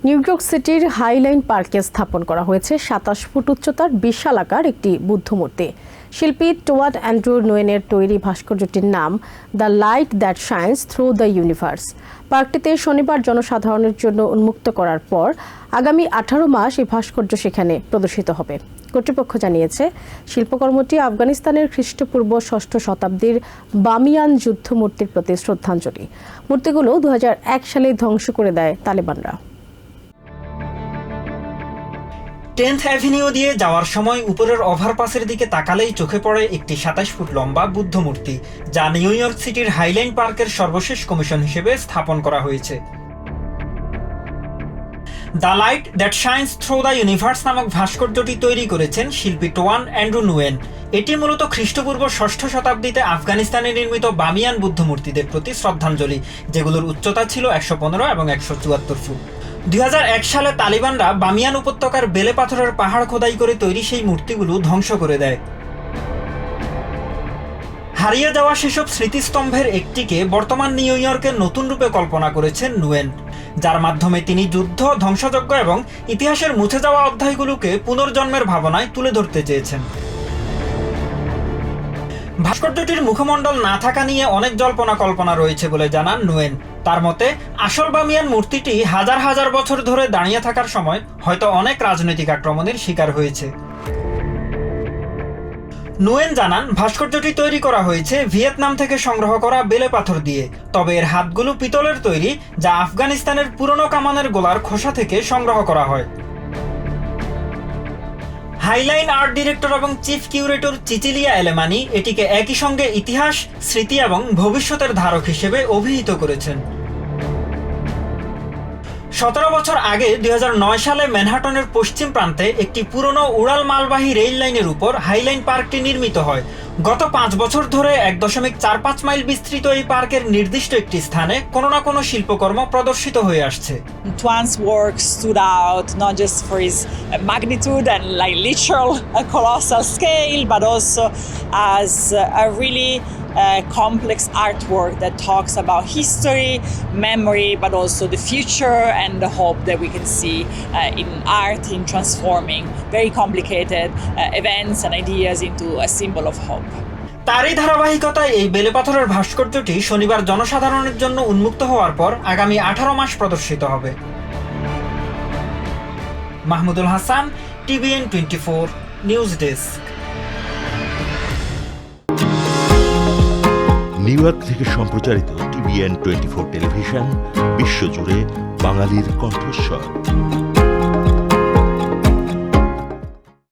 New York সিটির Highline পার্কে স্থাপন করা হয়েছে ২৭ ফুট উচ্চতার বিশালাকার একটি বুদ্ধমূর্তি। শিল্পী টোয়াড অ্যান্ড্রু নোয়েনের তৈরি ভাস্কর্যটির নাম the light that shines through the universe. পার্কটিতে শনিবার জনসাধারণের জন্য উন্মুক্ত করার পর আগামী ১৮ মাস এই ভাস্কর্য সেখানে প্রদর্শিত হবে। কর্তৃপক্ষ জানিয়েছে, শিল্পকর্মটি আফগানিস্তানের খ্রিস্টপূর্ব ৬ষ্ঠ শতাব্দীর বামিয়ান যুদ্ধমূর্তির প্রতি শ্রদ্ধাঞ্জলি। মূর্তিগুলো ২০০১ সালে ধ্বংস করে দেয় তালেবানরা। 10th অ্যাভিনিউ দিয়ে যাওয়ার সময় উপরের ওভারপাসের দিকে তাকালেই চোখে পড়ে একটি ২৭ ফুট লম্বা বুদ্ধ মূর্তি, যা নিউ ইয়র্ক সিটির হাইলাইন পার্কের সর্বশেষ কমিশন হিসেবে স্থাপন করা হয়েছে। The light that shines through the universe নামক ভাস্কর্যটি তৈরি করেছেন শিল্পী টোয়ান অ্যান্ড্রু নোয়েন। এটি মূলত খ্রিস্টপূর্ব ৬ষ্ঠ শতাব্দীতে আফগানিস্তানে নির্মিত বামিয়ান বুদ্ধমূর্তিদের প্রতি শ্রদ্ধাঞ্জলি, যেগুলোর উচ্চতা ছিল ১১৫ এবং ১৭৪ ফুট। ২০০১ সালে তালিবানরা বামিয়ান উপত্যকার বেলে পাথরের পাহাড় খোদাই করে তৈরি সেই মূর্তিগুলো ধ্বংস করে দেয়। হারিয়ে যাওয়া সেসব স্মৃতিস্তম্ভের একটিকে বর্তমান নিউ ইয়র্কের নতুন রূপে কল্পনা করেছেন নোয়েন, যার মাধ্যমে তিনি যুদ্ধ, ধ্বংসযজ্ঞ এবং ইতিহাসের মুছে যাওয়া অধ্যায়গুলোকে পুনর্জন্মের ভাবনায় তুলে ধরতে চেয়েছেন। ভাস্কর্যটির মুখমণ্ডল না থাকা নিয়ে অনেক জল্পনা কল্পনা রয়েছে বলে জানান নোয়েন। তার মতে, আসল বামিয়ান মূর্তিটি হাজার হাজার বছর ধরে দাঁড়িয়ে থাকার সময় হয়তো অনেক রাজনৈতিক আক্রমণের শিকার হয়েছে। নোয়েন জানান, ভাস্কর্যটি তৈরি করা হয়েছে ভিয়েতনাম থেকে সংগ্রহ করা বেলে পাথর দিয়ে, তবে এর হাতগুলো পিতলের তৈরি, যা আফগানিস্তানের পুরনো কামানের গোলার খোসা থেকে সংগ্রহ করা হয়। হাইলাইন আর্ট ডিরেক্টর এবং চিফ কিউরেটর চিচিলিয়া এলেমানি এটিকে একই সঙ্গে ইতিহাস, স্মৃতি এবং ভবিষ্যতের ধারক হিসেবে অভিহিত করেছেন। ১৭ বছর আগে ২০০৯ সালে ম্যানহাটনের পশ্চিম প্রান্তে একটি পুরনো উড়াল মালবাহী রেল লাইনের উপর হাইলাইন পার্কটি নির্মিত হয়। গত ৫ বছর ধরে ১.৪৫ মাইল বিস্তৃত এই পার্কের নির্দিষ্ট একটি স্থানে কোনো না কোনো শিল্পকর্ম প্রদর্শিত হয়ে আসছে। Tuan's work stood out not just for his magnitude and like literal colossal scale, but also as a really complex artwork that talks about history, memory, but also the future and the hope that we can see in art, in transforming very complicated events and ideas into a symbol of hope. তারই ধারাবাহিকতায় এই বেলে পাথরের ভাস্কর্যটি শনিবার জনসাধারণের জন্য উন্মুক্ত হওয়ার পর আগামী ১৮ মাস প্রদর্শিত হবে। Mahmudul Hasan, TVN 24 news desk. New York থেকে সম্প্রচারিত TVN 24 টেলিভিশন বিশ্বজুড়ে বাঙালির কণ্ঠস্বর।